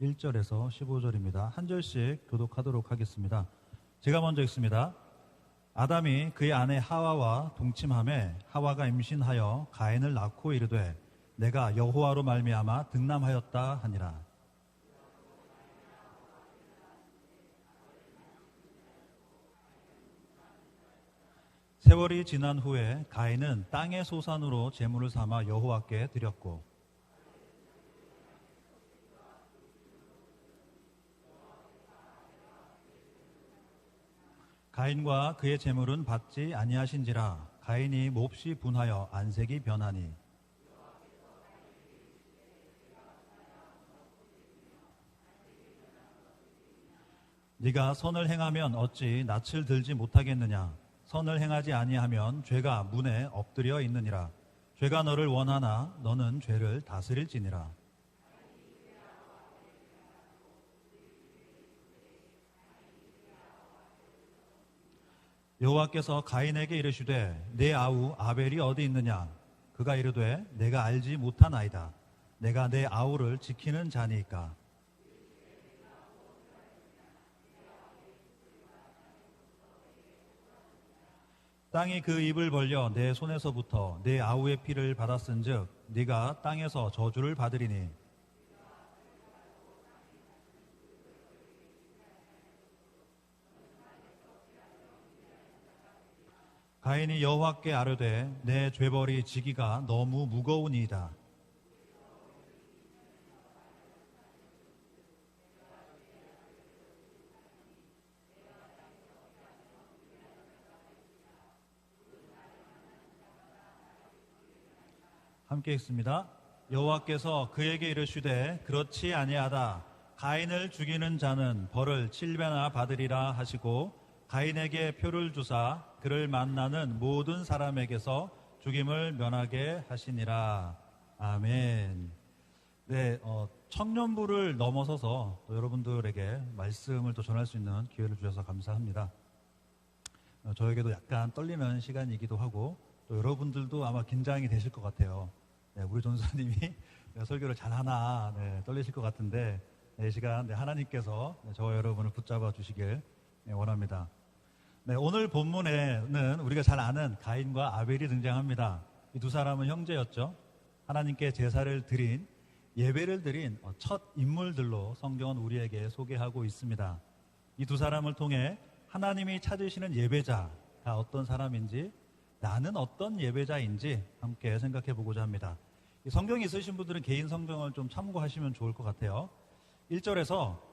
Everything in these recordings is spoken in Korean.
1절에서 15절입니다. 한 절씩 교독하도록 하겠습니다. 제가 먼저 읽습니다. 아담이 그의 아내 하와와 동침하매 하와가 임신하여 가인을 낳고 이르되 내가 여호와로 말미암아 득남하였다 하니라. 세월이 지난 후에 가인은 땅의 소산으로 제물을 삼아 여호와께 드렸고 가인과 그의 제물은 받지 아니하신지라. 가인이 몹시 분하여 안색이 변하니 네가 선을 행하면 어찌 낯을 들지 못하겠느냐. 선을 행하지 아니하면 죄가 문에 엎드려 있느니라. 죄가 너를 원하나 너는 죄를 다스릴지니라. 여호와께서 가인에게 이르시되 내 아우 아벨이 어디 있느냐. 그가 이르되 내가 알지 못하나이다. 내가 내 아우를 지키는 자니이까. 땅이 그 입을 벌려 내 손에서부터 내 아우의 피를 받았은즉 네가 땅에서 저주를 받으리니 가인이 여호와께 아뢰되 내 죄벌이 지기가 너무 무거우니이다. 함께 읽습니다. 여호와께서 그에게 이르시되 그렇지 아니하다. 가인을 죽이는 자는 벌을 7배나 받으리라 하시고 가인에게 표를 주사 그를 만나는 모든 사람에게서 죽임을 면하게 하시니라. 아멘. 네, 청년부를 넘어서서 또 여러분들에게 말씀을 또 전할 수 있는 기회를 주셔서 감사합니다. 저에게도 약간 떨리는 시간이기도 하고 또 여러분들도 아마 긴장이 되실 것 같아요. 네, 우리 전사님이 설교를 잘하나 떨리실 것 같은데 이 시간 하나님께서 저와 여러분을 붙잡아 주시길 원합니다. 네, 오늘 본문에는 우리가 잘 아는 가인과 아벨이 등장합니다. 이 두 사람은 형제였죠. 하나님께 제사를 드린, 예배를 드린 첫 인물들로 성경은 우리에게 소개하고 있습니다. 이 두 사람을 통해 하나님이 찾으시는 예배자가 어떤 사람인지, 나는 어떤 예배자인지 함께 생각해 보고자 합니다. 이 성경이 있으신 분들은 개인 성경을 좀 참고하시면 좋을 것 같아요. 1절에서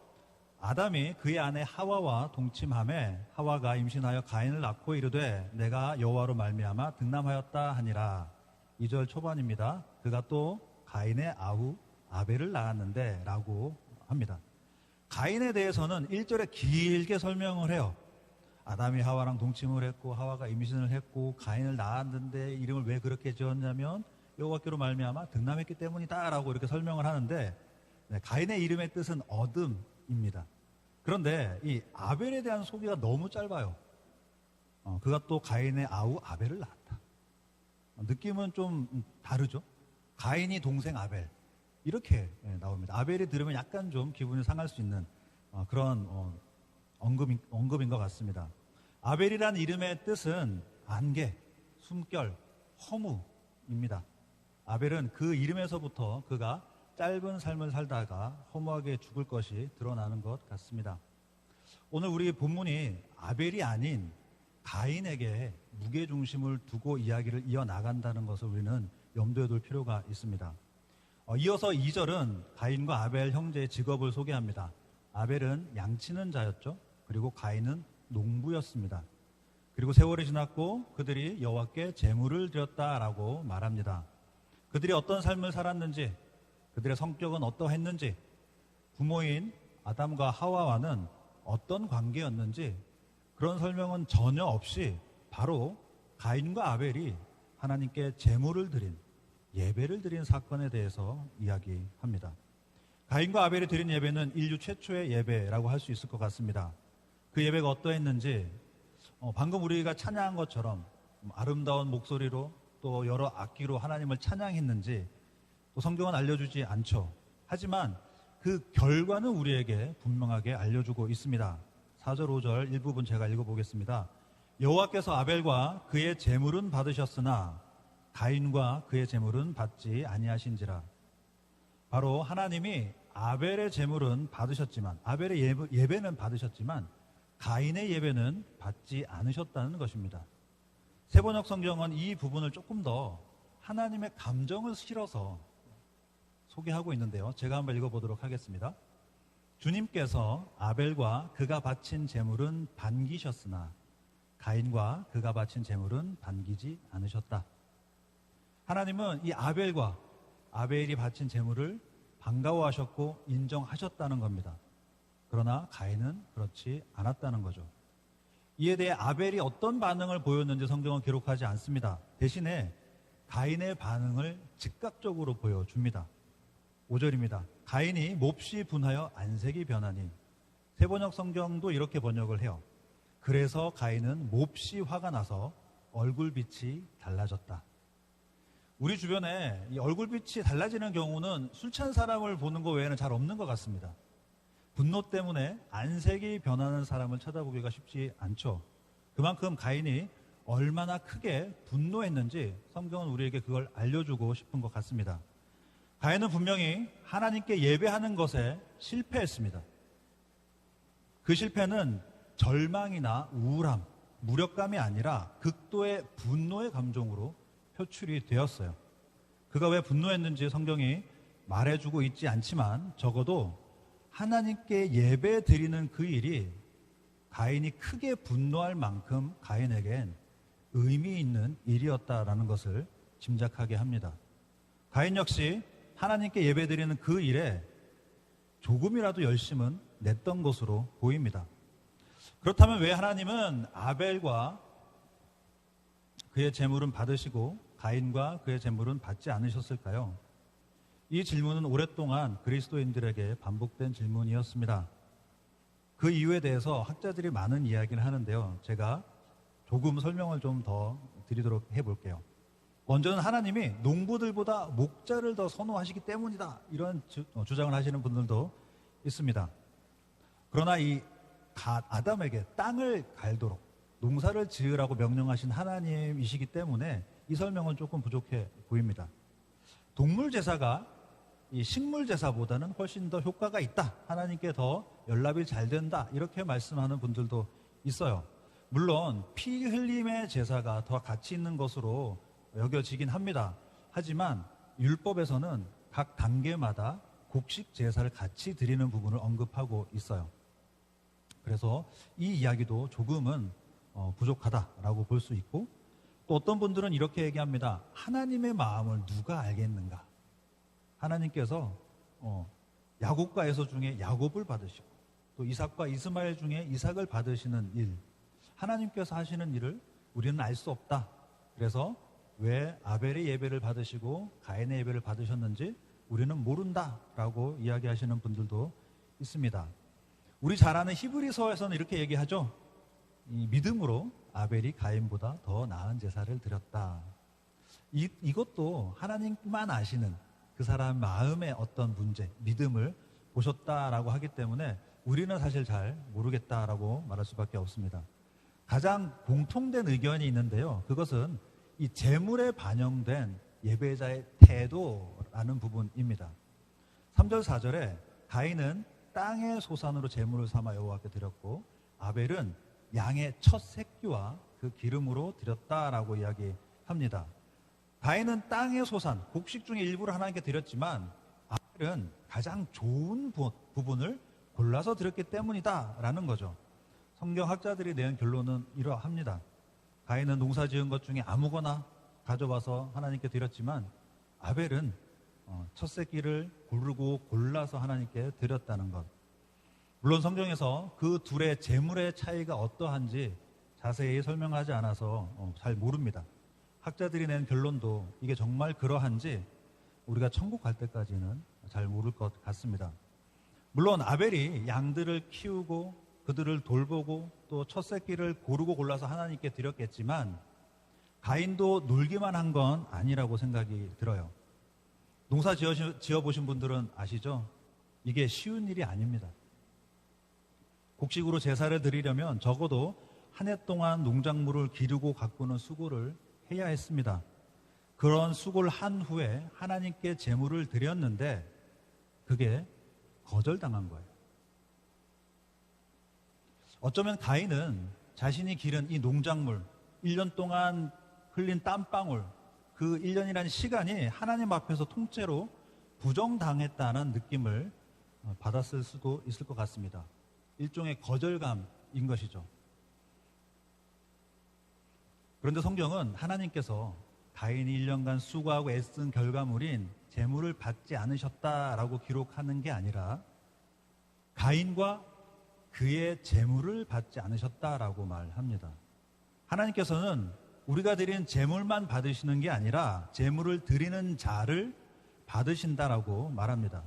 아담이 그의 아내 하와와 동침하매 하와가 임신하여 가인을 낳고 이르되 내가 여호와로 말미암아 득남하였다 하니라. 2절 초반입니다. 그가 또 가인의 아우 아벨을 낳았는데 라고 합니다. 가인에 대해서는 1절에 길게 설명을 해요. 아담이 하와랑 동침을 했고 하와가 임신을 했고 가인을 낳았는데 이름을 왜 그렇게 지었냐면 여호와께로 말미암아 득남했기 때문이다 라고 이렇게 설명을 하는데 가인의 이름의 뜻은 어둠입니다. 그런데 이 아벨에 대한 소개가 너무 짧아요. 그가 또 가인의 아우 아벨을 낳았다. 느낌은 좀 다르죠. 가인이 동생 아벨 이렇게 나옵니다. 아벨이 들으면 약간 좀 기분이 상할 수 있는 그런 언급인 것 같습니다. 아벨이라는 이름의 뜻은 안개, 숨결, 허무입니다. 아벨은 그 이름에서부터 그가 짧은 삶을 살다가 허무하게 죽을 것이 드러나는 것 같습니다. 오늘 우리 본문이 아벨이 아닌 가인에게 무게중심을 두고 이야기를 이어나간다는 것을 우리는 염두에 둘 필요가 있습니다. 이어서 2절은 가인과 아벨 형제의 직업을 소개합니다. 아벨은 양치는 자였죠. 그리고 가인은 농부였습니다. 그리고 세월이 지났고 그들이 여호와께 제물을 드렸다라고 말합니다. 그들이 어떤 삶을 살았는지, 그들의 성격은 어떠했는지, 부모인 아담과 하와와는 어떤 관계였는지 그런 설명은 전혀 없이 바로 가인과 아벨이 하나님께 제물을 드린, 예배를 드린 사건에 대해서 이야기합니다. 가인과 아벨이 드린 예배는 인류 최초의 예배라고 할 수 있을 것 같습니다. 그 예배가 어떠했는지 방금 우리가 찬양한 것처럼 아름다운 목소리로 또 여러 악기로 하나님을 찬양했는지 또 성경은 알려주지 않죠. 하지만 그 결과는 우리에게 분명하게 알려주고 있습니다. 4절 5절 일부분 제가 읽어보겠습니다. 여호와께서 아벨과 그의 제물은 받으셨으나 가인과 그의 제물은 받지 아니하신지라. 바로 하나님이 아벨의 제물은 받으셨지만, 아벨의 예배는 받으셨지만 가인의 예배는 받지 않으셨다는 것입니다. 세번역 성경은 이 부분을 조금 더 하나님의 감정을 실어서 소개하고 있는데요. 제가 한번 읽어보도록 하겠습니다. 주님께서 아벨과 그가 바친 제물은 반기셨으나 가인과 그가 바친 제물은 반기지 않으셨다. 하나님은 이 아벨과 아벨이 바친 제물을 반가워하셨고 인정하셨다는 겁니다. 그러나 가인은 그렇지 않았다는 거죠. 이에 대해 아벨이 어떤 반응을 보였는지 성경은 기록하지 않습니다. 대신에 가인의 반응을 즉각적으로 보여줍니다. 5절입니다. 가인이 몹시 분하여 안색이 변하니. 세번역 성경도 이렇게 번역을 해요. 그래서 가인은 몹시 화가 나서 얼굴빛이 달라졌다. 우리 주변에 이 얼굴빛이 달라지는 경우는 술 취한 사람을 보는 것 외에는 잘 없는 것 같습니다. 분노 때문에 안색이 변하는 사람을 찾아보기가 쉽지 않죠. 그만큼 가인이 얼마나 크게 분노했는지 성경은 우리에게 그걸 알려주고 싶은 것 같습니다. 가인은 분명히 하나님께 예배하는 것에 실패했습니다. 그 실패는 절망이나 우울함, 무력감이 아니라 극도의 분노의 감정으로 표출이 되었어요. 그가 왜 분노했는지 성경이 말해주고 있지 않지만 적어도 하나님께 예배 드리는 그 일이 가인이 크게 분노할 만큼 가인에겐 의미 있는 일이었다라는 것을 짐작하게 합니다. 가인 역시 하나님께 예배 드리는 그 일에 조금이라도 열심은 냈던 것으로 보입니다. 그렇다면 왜 하나님은 아벨과 그의 제물은 받으시고 가인과 그의 제물은 받지 않으셨을까요? 이 질문은 오랫동안 그리스도인들에게 반복된 질문이었습니다. 그 이유에 대해서 학자들이 많은 이야기를 하는데요. 제가 조금 설명을 좀 더 드리도록 해볼게요. 먼저는 하나님이 농부들보다 목자를 더 선호하시기 때문이다, 이런 주장을 하시는 분들도 있습니다. 그러나 이 아담에게 땅을 갈도록 농사를 지으라고 명령하신 하나님이시기 때문에 이 설명은 조금 부족해 보입니다. 동물 제사가 이 식물 제사보다는 훨씬 더 효과가 있다, 하나님께 더 연락이 잘 된다, 이렇게 말씀하는 분들도 있어요. 물론 피 흘림의 제사가 더 가치 있는 것으로 여겨지긴 합니다. 하지만 율법에서는 각 단계마다 곡식 제사를 같이 드리는 부분을 언급하고 있어요. 그래서 이 이야기도 조금은 부족하다라고 볼 수 있고, 또 어떤 분들은 이렇게 얘기합니다. 하나님의 마음을 누가 알겠는가? 하나님께서 야곱과 에서 중에 야곱을 받으시고 또 이삭과 이스마엘 중에 이삭을 받으시는 일, 하나님께서 하시는 일을 우리는 알 수 없다. 그래서 왜 아벨의 예배를 받으시고 가인의 예배를 받으셨는지 우리는 모른다라고 이야기하시는 분들도 있습니다. 우리 잘 아는 히브리서에서는 이렇게 얘기하죠. 이 믿음으로 아벨이 가인보다 더 나은 제사를 드렸다. 이것도 하나님만 아시는 그 사람 마음의 어떤 문제, 믿음을 보셨다라고 하기 때문에 우리는 사실 잘 모르겠다라고 말할 수밖에 없습니다. 가장 공통된 의견이 있는데요. 그것은 이 제물에 반영된 예배자의 태도라는 부분입니다. 3절 4절에 가인은 땅의 소산으로 제물을 삼아 여호와께 드렸고 아벨은 양의 첫 새끼와 그 기름으로 드렸다라고 이야기합니다. 가인은 땅의 소산, 곡식 중에 일부를 하나님께 드렸지만 아벨은 가장 좋은 부분을 골라서 드렸기 때문이다라는 거죠. 성경학자들이 낸 결론은 이러합니다. 가인은 농사 지은 것 중에 아무거나 가져와서 하나님께 드렸지만 아벨은 첫 새끼를 고르고 골라서 하나님께 드렸다는 것. 물론 성경에서 그 둘의 제물의 차이가 어떠한지 자세히 설명하지 않아서 잘 모릅니다. 학자들이 낸 결론도 이게 정말 그러한지 우리가 천국 갈 때까지는 잘 모를 것 같습니다. 물론 아벨이 양들을 키우고 그들을 돌보고 또 첫 새끼를 고르고 골라서 하나님께 드렸겠지만 가인도 놀기만 한 건 아니라고 생각이 들어요. 농사 지어보신 분들은 아시죠? 이게 쉬운 일이 아닙니다. 곡식으로 제사를 드리려면 적어도 한 해 동안 농작물을 기르고 가꾸는 수고를 해야 했습니다. 그런 수고를 한 후에 하나님께 제물을 드렸는데 그게 거절당한 거예요. 어쩌면 가인은 자신이 기른 이 농작물, 1년 동안 흘린 땀방울, 그 1년이라는 시간이 하나님 앞에서 통째로 부정당했다는 느낌을 받았을 수도 있을 것 같습니다. 일종의 거절감인 것이죠. 그런데 성경은 하나님께서 가인이 1년간 수고하고 애쓴 결과물인 제물을 받지 않으셨다라고 기록하는 게 아니라 가인과 그의 제물을 받지 않으셨다라고 말합니다. 하나님께서는 우리가 드린 제물만 받으시는 게 아니라 제물을 드리는 자를 받으신다라고 말합니다.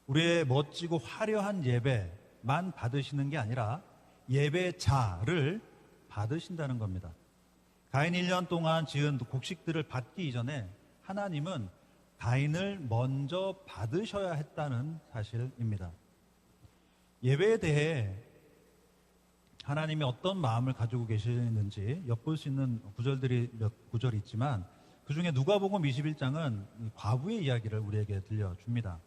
우리의 멋지고 화려한 예배만 받으시는 게 아니라 예배자를 받으신다는 겁니다. 가인 1년 동안 지은 곡식들을 받기 이전에 하나님은 가인을 먼저 받으셔야 했다는 사실입니다. 예배에 대해 하나님이 어떤 마음을 가지고 계시는지 엿볼 수 있는 구절들이 몇 구절이 있지만 그중에 누가복음 21장은 과부의 이야기를 우리에게 들려줍니다.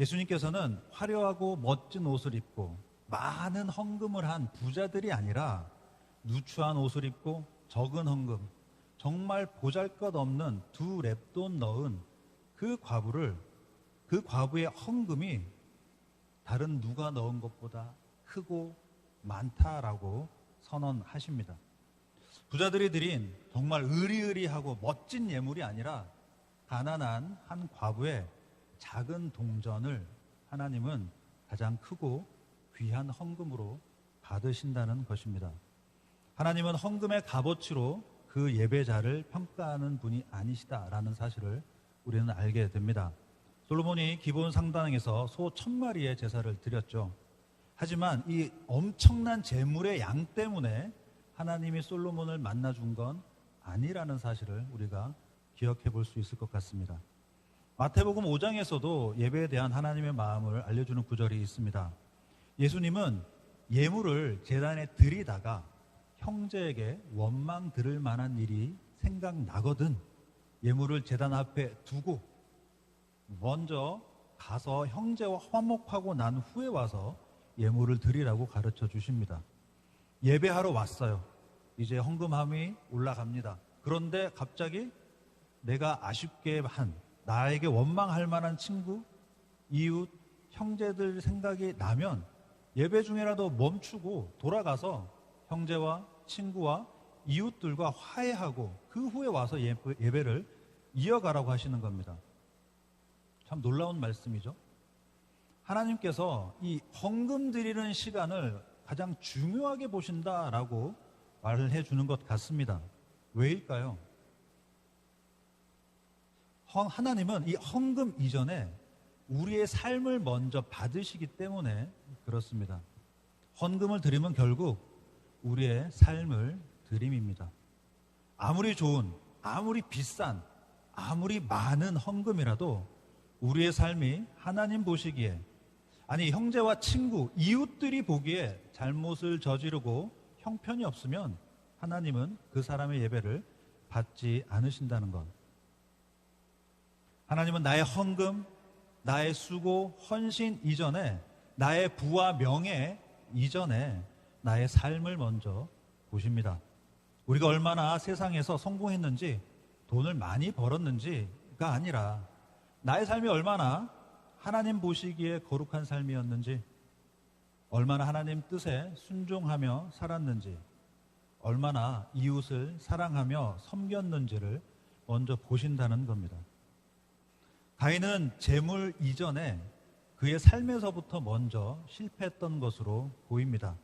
예수님께서는 화려하고 멋진 옷을 입고 많은 헌금을 한 부자들이 아니라 누추한 옷을 입고 적은 헌금, 정말 보잘것없는 2렙돈 넣은 그 과부의 헌금이 다른 누가 넣은 것보다 크고 많다라고 선언하십니다. 부자들이 드린 정말 의리의리하고 멋진 예물이 아니라 가난한 한 과부의 작은 동전을 하나님은 가장 크고 귀한 헌금으로 받으신다는 것입니다. 하나님은 헌금의 값어치로 그 예배자를 평가하는 분이 아니시다라는 사실을 우리는 알게 됩니다. 솔로몬이 기본 상당에서 소 1000마리의 제사를 드렸죠. 하지만 이 엄청난 제물의 양 때문에 하나님이 솔로몬을 만나준 건 아니라는 사실을 우리가 기억해 볼 수 있을 것 같습니다. 마태복음 5장에서도 예배에 대한 하나님의 마음을 알려주는 구절이 있습니다. 예수님은 예물을 제단에 드리다가 형제에게 원망 들을 만한 일이 생각나거든 예물을 제단 앞에 두고 먼저 가서 형제와 화목하고 난 후에 와서 예물을 드리라고 가르쳐 주십니다. 예배하러 왔어요. 이제 헌금함이 올라갑니다. 그런데 갑자기 내가 아쉽게 한 나에게 원망할 만한 친구, 이웃, 형제들 생각이 나면 예배 중에라도 멈추고 돌아가서 형제와 친구와 이웃들과 화해하고 그 후에 와서 예배를 이어가라고 하시는 겁니다. 참 놀라운 말씀이죠. 하나님께서 이 헌금 드리는 시간을 가장 중요하게 보신다라고 말을 해주는 것 같습니다. 왜일까요? 하나님은 이 헌금 이전에 우리의 삶을 먼저 받으시기 때문에 그렇습니다. 헌금을 드리면 결국 우리의 삶을 드림입니다. 아무리 좋은, 아무리 비싼, 아무리 많은 헌금이라도 우리의 삶이 하나님 보시기에, 아니 형제와 친구, 이웃들이 보기에 잘못을 저지르고 형편이 없으면 하나님은 그 사람의 예배를 받지 않으신다는 것. 하나님은 나의 헌금, 나의 수고, 헌신 이전에, 나의 부와 명예 이전에 나의 삶을 먼저 보십니다. 우리가 얼마나 세상에서 성공했는지, 돈을 많이 벌었는지가 아니라 나의 삶이 얼마나 하나님 보시기에 거룩한 삶이었는지, 얼마나 하나님 뜻에 순종하며 살았는지, 얼마나 이웃을 사랑하며 섬겼는지를 먼저 보신다는 겁니다. 가인은 재물 이전에 그의 삶에서부터 먼저 실패했던 것으로 보입니다.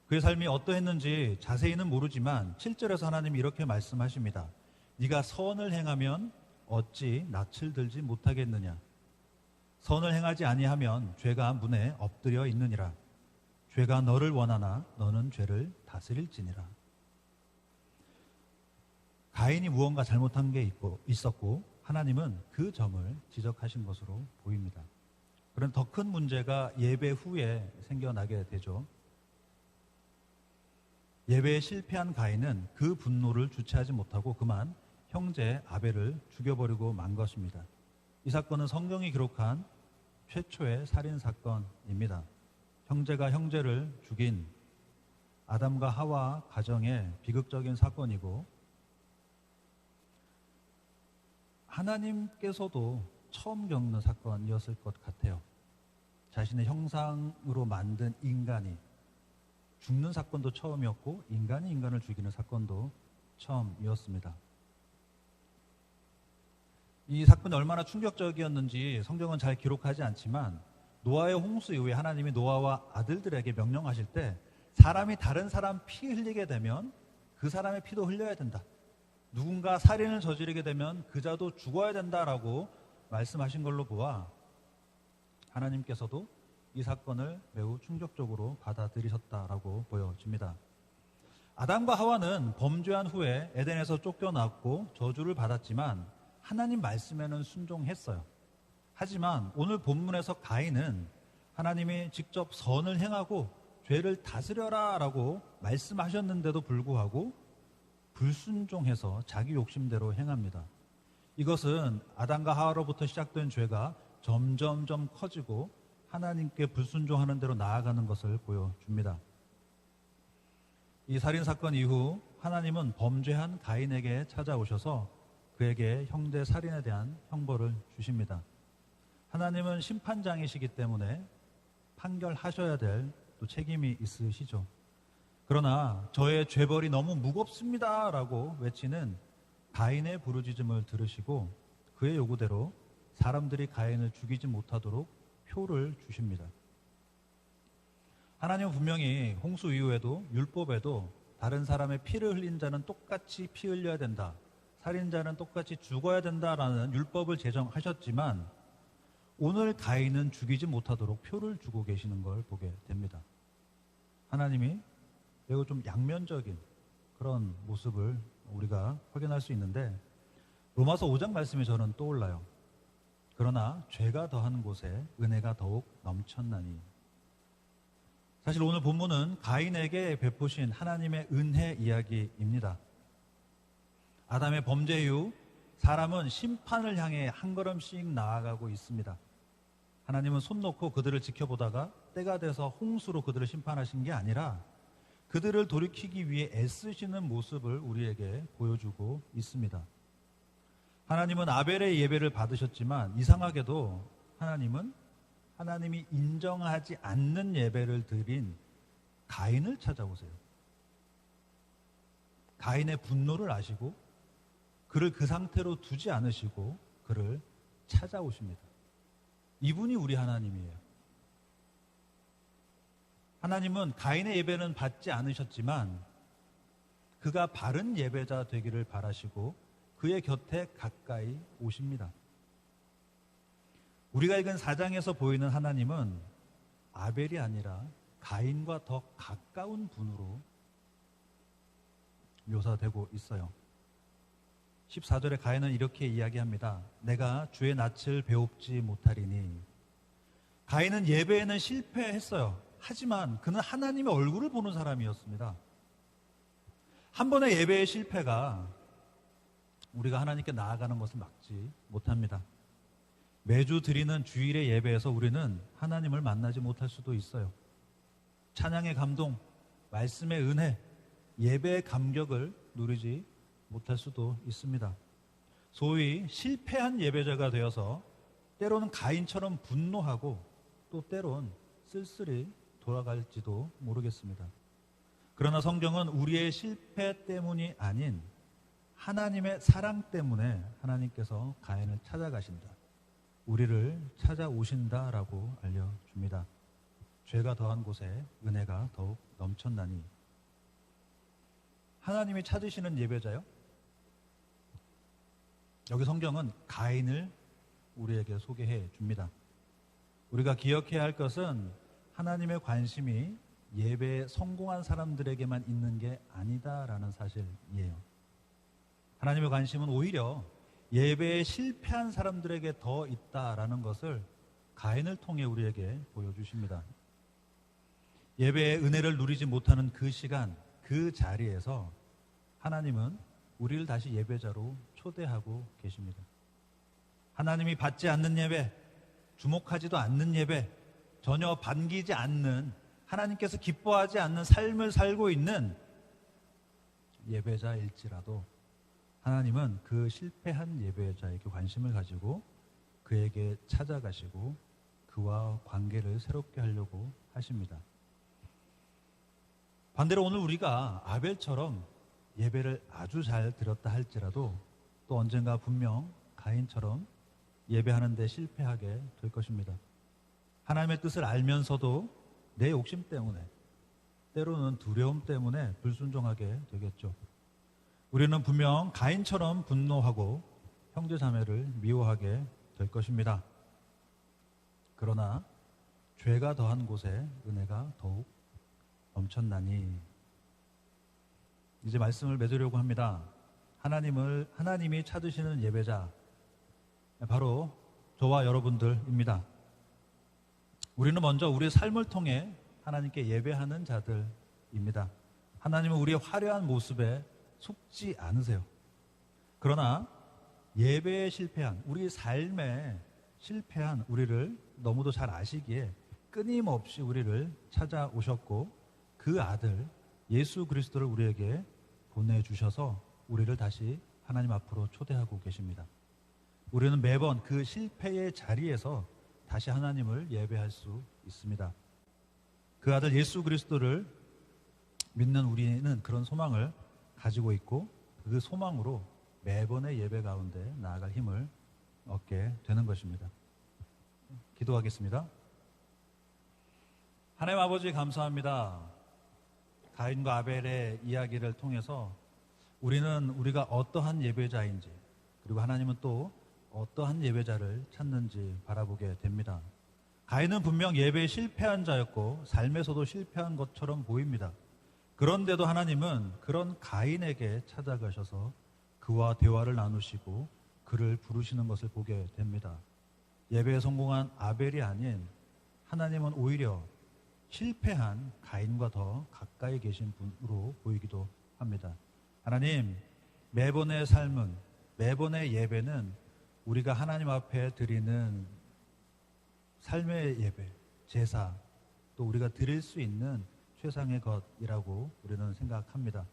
그의 삶이 어떠했는지 자세히는 모르지만 7절에서 하나님이 이렇게 말씀하십니다. 네가 선을 행하면 어찌 낯을 들지 못하겠느냐. 선을 행하지 아니하면 죄가 문에 엎드려 있느니라. 죄가 너를 원하나 너는 죄를 다스릴지니라. 가인이 무언가 잘못한 게 있었고 하나님은 그 점을 지적하신 것으로 보입니다. 그런 더 큰 문제가 예배 후에 생겨나게 되죠. 예배에 실패한 가인은 그 분노를 주체하지 못하고 그만 형제 아벨을 죽여버리고 만 것입니다. 이 사건은 성경이 기록한 최초의 살인 사건입니다. 형제가 형제를 죽인 아담과 하와 가정의 비극적인 사건이고, 하나님께서도 처음 겪는 사건이었을 것 같아요. 자신의 형상으로 만든 인간이 죽는 사건도 처음이었고, 인간이 인간을 죽이는 사건도 처음이었습니다. 이 사건이 얼마나 충격적이었는지 성경은 잘 기록하지 않지만, 노아의 홍수 이후에 하나님이 노아와 아들들에게 명령하실 때 사람이 다른 사람 피 흘리게 되면 그 사람의 피도 흘려야 된다. 누군가 살인을 저지르게 되면 그 자도 죽어야 된다라고 말씀하신 걸로 보아 하나님께서도 이 사건을 매우 충격적으로 받아들이셨다라고 보여집니다. 아담과 하와는 범죄한 후에 에덴에서 쫓겨났고 저주를 받았지만 하나님 말씀에는 순종했어요. 하지만 오늘 본문에서 가인은 하나님이 직접 선을 행하고 죄를 다스려라 라고 말씀하셨는데도 불구하고 불순종해서 자기 욕심대로 행합니다. 이것은 아담과 하와로부터 시작된 죄가 점점점 커지고 하나님께 불순종하는 대로 나아가는 것을 보여줍니다. 이 살인사건 이후 하나님은 범죄한 가인에게 찾아오셔서 그에게 형제 살인에 대한 형벌을 주십니다. 하나님은 심판장이시기 때문에 판결하셔야 될 또 책임이 있으시죠. 그러나 저의 죄벌이 너무 무겁습니다 라고 외치는 가인의 부르짖음을 들으시고 그의 요구대로 사람들이 가인을 죽이지 못하도록 표를 주십니다. 하나님은 분명히 홍수 이후에도 율법에도 다른 사람의 피를 흘린 자는 똑같이 피 흘려야 된다, 살인자는 똑같이 죽어야 된다라는 율법을 제정하셨지만 오늘 가인은 죽이지 못하도록 표를 주고 계시는 걸 보게 됩니다. 하나님이 매우 좀 양면적인 그런 모습을 우리가 확인할 수 있는데, 로마서 5장 말씀이 저는 떠올라요. 그러나 죄가 더한 곳에 은혜가 더욱 넘쳤나니. 사실 오늘 본문은 가인에게 베푸신 하나님의 은혜 이야기입니다. 아담의 범죄 이후 사람은 심판을 향해 한 걸음씩 나아가고 있습니다. 하나님은 손 놓고 그들을 지켜보다가 때가 돼서 홍수로 그들을 심판하신 게 아니라 그들을 돌이키기 위해 애쓰시는 모습을 우리에게 보여주고 있습니다. 하나님은 아벨의 예배를 받으셨지만 이상하게도 하나님이 인정하지 않는 예배를 드린 가인을 찾아오세요. 가인의 분노를 아시고 그를 그 상태로 두지 않으시고 그를 찾아오십니다. 이분이 우리 하나님이에요. 하나님은 가인의 예배는 받지 않으셨지만 그가 바른 예배자 되기를 바라시고 그의 곁에 가까이 오십니다. 우리가 읽은 4장에서 보이는 하나님은 아벨이 아니라 가인과 더 가까운 분으로 묘사되고 있어요. 14절에 가인은 이렇게 이야기합니다. 내가 주의 낯을 배웁지 못하리니. 가인은 예배에는 실패했어요. 하지만 그는 하나님의 얼굴을 보는 사람이었습니다. 한 번의 예배의 실패가 우리가 하나님께 나아가는 것을 막지 못합니다. 매주 드리는 주일의 예배에서 우리는 하나님을 만나지 못할 수도 있어요. 찬양의 감동, 말씀의 은혜, 예배의 감격을 누리지 못할 수도 있습니다. 소위 실패한 예배자가 되어서 때로는 가인처럼 분노하고 또 때론 쓸쓸히 돌아갈지도 모르겠습니다. 그러나 성경은 우리의 실패 때문이 아닌 하나님의 사랑 때문에 하나님께서 가인을 찾아가신다, 우리를 찾아오신다라고 알려줍니다. 죄가 더한 곳에 은혜가 더욱 넘쳤나니. 하나님이 찾으시는 예배자요? 여기 성경은 가인을 우리에게 소개해 줍니다. 우리가 기억해야 할 것은 하나님의 관심이 예배에 성공한 사람들에게만 있는 게 아니다라는 사실이에요. 하나님의 관심은 오히려 예배에 실패한 사람들에게 더 있다라는 것을 가인을 통해 우리에게 보여주십니다. 예배의 은혜를 누리지 못하는 그 시간, 그 자리에서 하나님은 우리를 다시 예배자로 초대하고 계십니다. 하나님이 받지 않는 예배, 주목하지도 않는 예배, 전혀 반기지 않는, 하나님께서 기뻐하지 않는 삶을 살고 있는 예배자일지라도 하나님은 그 실패한 예배자에게 관심을 가지고 그에게 찾아가시고 그와 관계를 새롭게 하려고 하십니다. 반대로 오늘 우리가 아벨처럼 예배를 아주 잘 드렸다 할지라도 또 언젠가 분명 가인처럼 예배하는 데 실패하게 될 것입니다. 하나님의 뜻을 알면서도 내 욕심 때문에, 때로는 두려움 때문에 불순종하게 되겠죠. 우리는 분명 가인처럼 분노하고 형제자매를 미워하게 될 것입니다. 그러나 죄가 더한 곳에 은혜가 더욱 넘쳤나니, 이제 말씀을 맺으려고 합니다. 하나님이 찾으시는 예배자, 바로 저와 여러분들입니다. 우리는 먼저 우리의 삶을 통해 하나님께 예배하는 자들입니다. 하나님은 우리의 화려한 모습에 속지 않으세요. 그러나 예배에 실패한, 우리 삶에 실패한 우리를 너무도 잘 아시기에 끊임없이 우리를 찾아오셨고 그 아들 예수 그리스도를 우리에게 보내주셔서 우리를 다시 하나님 앞으로 초대하고 계십니다. 우리는 매번 그 실패의 자리에서 다시 하나님을 예배할 수 있습니다. 그 아들 예수 그리스도를 믿는 우리는 그런 소망을 가지고 있고 그 소망으로 매번의 예배 가운데 나아갈 힘을 얻게 되는 것입니다. 기도하겠습니다. 하나님 아버지 감사합니다. 가인과 아벨의 이야기를 통해서 우리는 우리가 어떠한 예배자인지, 그리고 하나님은 또 어떠한 예배자를 찾는지 바라보게 됩니다. 가인은 분명 예배에 실패한 자였고 삶에서도 실패한 것처럼 보입니다. 그런데도 하나님은 그런 가인에게 찾아가셔서 그와 대화를 나누시고 그를 부르시는 것을 보게 됩니다. 예배에 성공한 아벨이 아닌 하나님은 오히려 실패한 가인과 더 가까이 계신 분으로 보이기도 합니다. 하나님, 매번의 삶은, 매번의 예배는 우리가 하나님 앞에 드리는 삶의 예배, 제사, 또 우리가 드릴 수 있는 최상의 것이라고 우리는 생각합니다.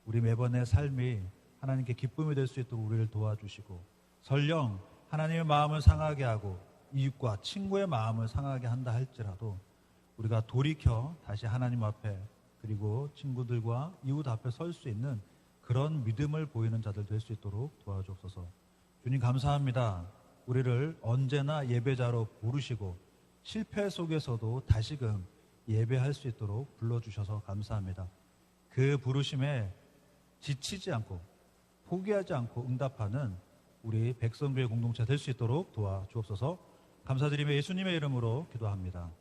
우리 매번의 삶이 하나님께 기쁨이 될 수 있도록 우리를 도와주시고, 설령 하나님의 마음을 상하게 하고 이웃과 친구의 마음을 상하게 한다 할지라도 우리가 돌이켜 다시 하나님 앞에, 그리고 친구들과 이웃 앞에 설 수 있는 그런 믿음을 보이는 자들 될 수 있도록 도와주옵소서. 주님 감사합니다. 우리를 언제나 예배자로 부르시고 실패 속에서도 다시금 예배할 수 있도록 불러주셔서 감사합니다. 그 부르심에 지치지 않고 포기하지 않고 응답하는 우리 백성교회 공동체 될 수 있도록 도와주옵소서. 감사드리며 예수님의 이름으로 기도합니다.